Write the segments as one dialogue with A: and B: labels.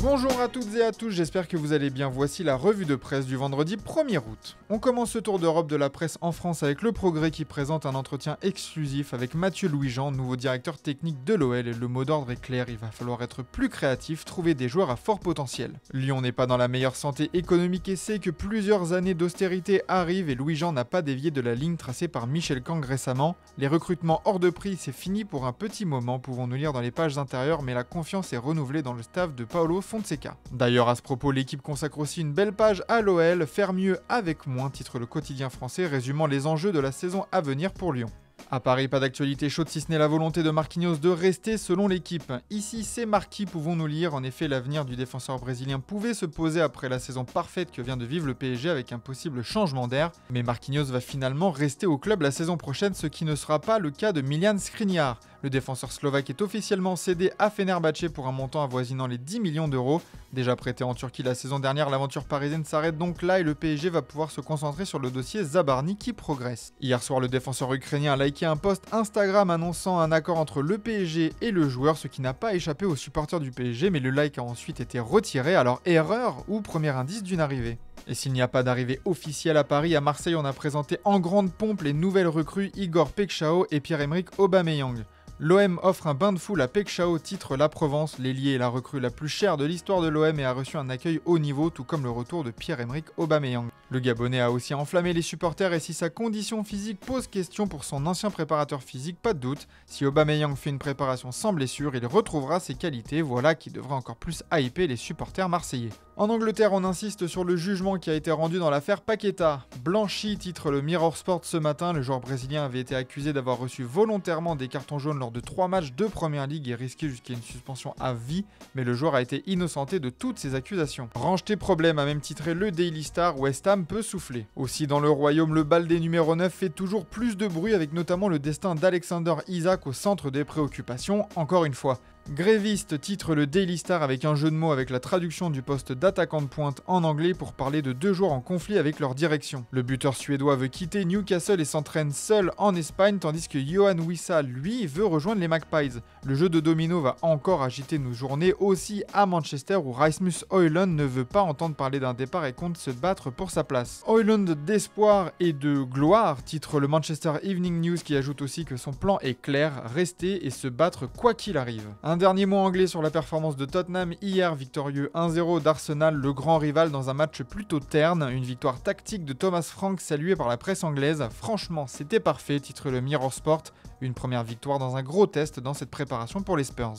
A: Bonjour à toutes et à tous, j'espère que vous allez bien. Voici la revue de presse du vendredi 1er août. On commence ce tour d'Europe de la presse en France avec Le Progrès qui présente un entretien exclusif avec Mathieu Louis-Jean, nouveau directeur technique de l'OL, et le mot d'ordre est clair, il va falloir être plus créatif, trouver des joueurs à fort potentiel. Lyon n'est pas dans la meilleure santé économique et sait que plusieurs années d'austérité arrivent et Louis-Jean n'a pas dévié de la ligne tracée par Michel Kang récemment. Les recrutements hors de prix, c'est fini pour un petit moment, pouvons-nous lire dans les pages intérieures, mais la confiance est renouvelée dans le staff de Paolo Fonseca. D'ailleurs, à ce propos, l'équipe consacre aussi une belle page à l'OL, faire mieux avec moins, titre le quotidien français, résumant les enjeux de la saison à venir pour Lyon. À Paris, pas d'actualité chaude si ce n'est la volonté de Marquinhos de rester selon l'équipe. Ici, c'est marquis, pouvons-nous lire. En effet, l'avenir du défenseur brésilien pouvait se poser après la saison parfaite que vient de vivre le PSG avec un possible changement d'air. Mais Marquinhos va finalement rester au club la saison prochaine, ce qui ne sera pas le cas de Miljan Skriniar. Le défenseur slovaque est officiellement cédé à Fenerbahçe pour un montant avoisinant les 10 millions d'euros. Déjà prêté en Turquie la saison dernière, l'aventure parisienne s'arrête donc là et le PSG va pouvoir se concentrer sur le dossier Zabarny qui progresse. Hier soir, le défenseur ukrainien a liké un post Instagram annonçant un accord entre le PSG et le joueur, ce qui n'a pas échappé aux supporters du PSG, mais le like a ensuite été retiré, alors erreur ou premier indice d'une arrivée. Et s'il n'y a pas d'arrivée officielle à Paris, à Marseille on a présenté en grande pompe les nouvelles recrues Igor Pekchao et Pierre-Emerick Aubameyang. L'OM offre un bain de foule à Pekchao, titre La Provence. L'ailier est la recrue la plus chère de l'histoire de l'OM et a reçu un accueil haut niveau, tout comme le retour de Pierre-Emerick Aubameyang. Le Gabonais a aussi enflammé les supporters et si sa condition physique pose question pour son ancien préparateur physique, pas de doute. Si Aubameyang fait une préparation sans blessure, il retrouvera ses qualités, voilà qui devrait encore plus hyper les supporters marseillais. En Angleterre, on insiste sur le jugement qui a été rendu dans l'affaire Paqueta. Blanchi, titre le Mirror Sport ce matin, le joueur brésilien avait été accusé d'avoir reçu volontairement des cartons jaunes lors de 3 matchs de Première Ligue et risqué jusqu'à une suspension à vie, mais le joueur a été innocenté de toutes ces accusations. Range tes problèmes, a même titré le Daily Star, West Ham peut souffler. Aussi dans le royaume, le bal des numéro 9 fait toujours plus de bruit avec notamment le destin d'Alexander Isak au centre des préoccupations, encore une fois. Gréviste, titre le Daily Star avec un jeu de mots avec la traduction du poste d'attaquant de pointe en anglais pour parler de 2 joueurs en conflit avec leur direction. Le buteur suédois veut quitter Newcastle et s'entraîne seul en Espagne tandis que Yohan Wissa, lui, veut rejoindre les Magpies. Le jeu de domino va encore agiter nos journées aussi à Manchester où Rasmus Højlund ne veut pas entendre parler d'un départ et compte se battre pour sa place. Højlund d'espoir et de gloire, titre le Manchester Evening News qui ajoute aussi que son plan est clair, rester et se battre quoi qu'il arrive. Un dernier mot anglais sur la performance de Tottenham hier, victorieux 1-0 d'Arsenal, le grand rival dans un match plutôt terne. Une victoire tactique de Thomas Frank saluée par la presse anglaise. Franchement, c'était parfait, titre le Mirror Sport. Une première victoire dans un gros test dans cette préparation pour les Spurs.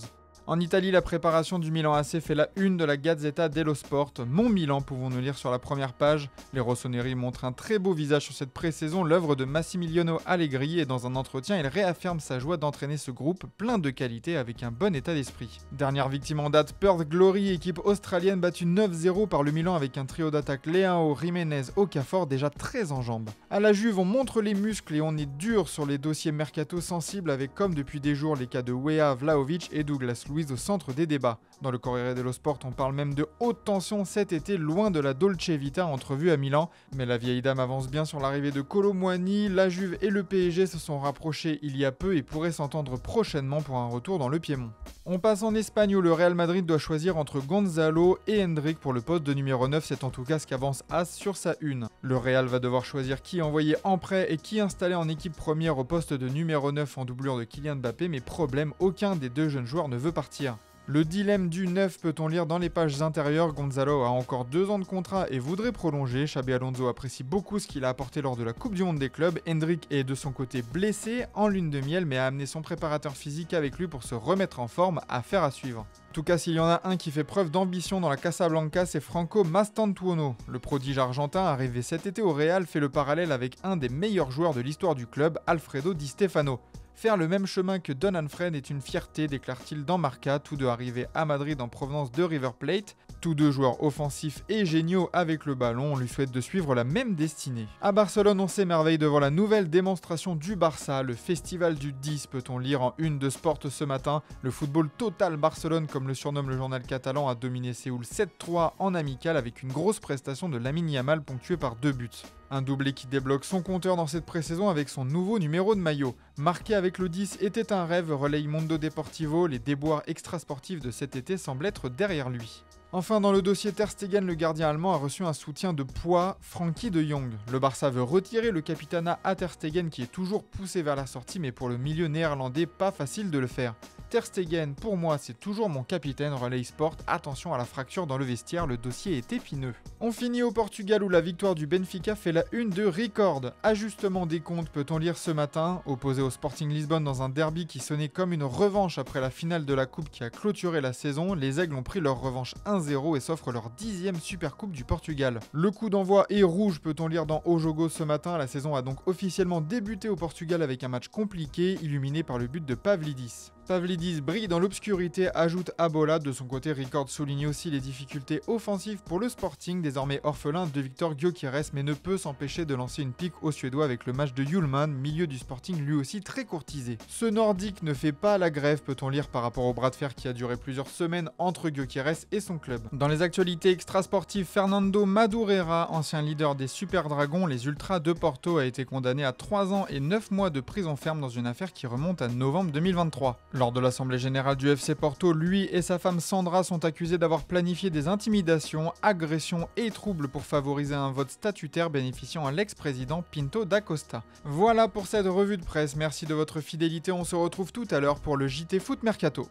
A: En Italie, la préparation du Milan AC fait la une de la Gazzetta dello Sport. Mon Milan, pouvons-nous lire sur la première page. Les rossoneri montrent un très beau visage sur cette pré-saison, l'œuvre de Massimiliano Allegri, et dans un entretien, il réaffirme sa joie d'entraîner ce groupe plein de qualités avec un bon état d'esprit. Dernière victime en date, Perth Glory, équipe australienne battue 9-0 par le Milan avec un trio d'attaque Leao, Jiménez, Okafor déjà très en jambes. À la Juve, on montre les muscles et on est dur sur les dossiers mercato sensibles avec comme depuis des jours les cas de Weah, Vlahovic et Douglas Luiz au centre des débats. Dans le Corriere dello Sport, on parle même de haute tension cet été, loin de la Dolce Vita entrevue à Milan. Mais la vieille dame avance bien sur l'arrivée de Kolo Muani. La Juve et le PSG se sont rapprochés il y a peu et pourraient s'entendre prochainement pour un retour dans le Piémont. On passe en Espagne où le Real Madrid doit choisir entre Gonzalo et Hendrik pour le poste de numéro 9, c'est en tout cas ce qu'avance As sur sa une. Le Real va devoir choisir qui envoyer en prêt et qui installer en équipe première au poste de numéro 9 en doublure de Kylian Mbappé, mais problème, aucun des deux jeunes joueurs ne veut partir. Le dilemme du 9 peut-on lire dans les pages intérieures. Gonzalo a encore 2 ans de contrat et voudrait prolonger. Xabi Alonso apprécie beaucoup ce qu'il a apporté lors de la Coupe du Monde des clubs. Hendrik est de son côté blessé en lune de miel mais a amené son préparateur physique avec lui pour se remettre en forme, affaire à suivre. En tout cas, s'il y en a un qui fait preuve d'ambition dans la Casablanca, c'est Franco Mastantuono. Le prodige argentin, arrivé cet été au Real, fait le parallèle avec un des meilleurs joueurs de l'histoire du club, Alfredo Di Stefano. Faire le même chemin que Don Alfred est une fierté, déclare-t-il dans Marca, tous deux arrivés à Madrid en provenance de River Plate. Tous deux joueurs offensifs et géniaux avec le ballon, on lui souhaite de suivre la même destinée. À Barcelone, on s'émerveille devant la nouvelle démonstration du Barça, le festival du 10, peut-on lire en une de Sport ce matin. Le football total Barcelone, comme le surnomme le journal catalan, a dominé Séoul 7-3 en amical avec une grosse prestation de Lamine Yamal ponctuée par 2 buts. Un doublé qui débloque son compteur dans cette pré-saison avec son nouveau numéro de maillot. Marqué avec le 10 était un rêve, relaye Mundo Deportivo, les déboires extrasportifs de cet été semblent être derrière lui. Enfin, dans le dossier Ter Stegen, le gardien allemand a reçu un soutien de poids, Frankie de Jong. Le Barça veut retirer le capitanat à Ter Stegen qui est toujours poussé vers la sortie, mais pour le milieu néerlandais, pas facile de le faire. Ter Stegen, pour moi, c'est toujours mon capitaine, relaye Sport. Attention à la fracture dans le vestiaire, le dossier est épineux. On finit au Portugal où la victoire du Benfica fait la une de Record. Ajustement des comptes, peut-on lire ce matin. Opposé au Sporting Lisbonne dans un derby qui sonnait comme une revanche après la finale de la Coupe qui a clôturé la saison, les Aigles ont pris leur revanche 1-0 et s'offrent leur 10e Supercoupe du Portugal. Le coup d'envoi est rouge, peut-on lire dans O Jogo ce matin. La saison a donc officiellement débuté au Portugal avec un match compliqué, illuminé par le but de Pavlidis. Pavlidis brille dans l'obscurité, ajoute Abola. De son côté, Record souligne aussi les difficultés offensives pour le Sporting, désormais orphelin de Victor Gyökeres, mais ne peut s'empêcher de lancer une pique aux Suédois avec le match de Hjulman, milieu du Sporting lui aussi très courtisé. Ce Nordique ne fait pas la grève, peut-on lire par rapport au bras de fer qui a duré plusieurs semaines entre Gyökeres et son club. Dans les actualités extrasportives, Fernando Madureira, ancien leader des Super Dragons, les Ultras de Porto, a été condamné à 3 ans et 9 mois de prison ferme dans une affaire qui remonte à novembre 2023. Lors de l'Assemblée Générale du FC Porto, lui et sa femme Sandra sont accusés d'avoir planifié des intimidations, agressions et troubles pour favoriser un vote statutaire bénéficiant à l'ex-président Pinto da Costa. Voilà pour cette revue de presse, merci de votre fidélité, on se retrouve tout à l'heure pour le JT Foot Mercato.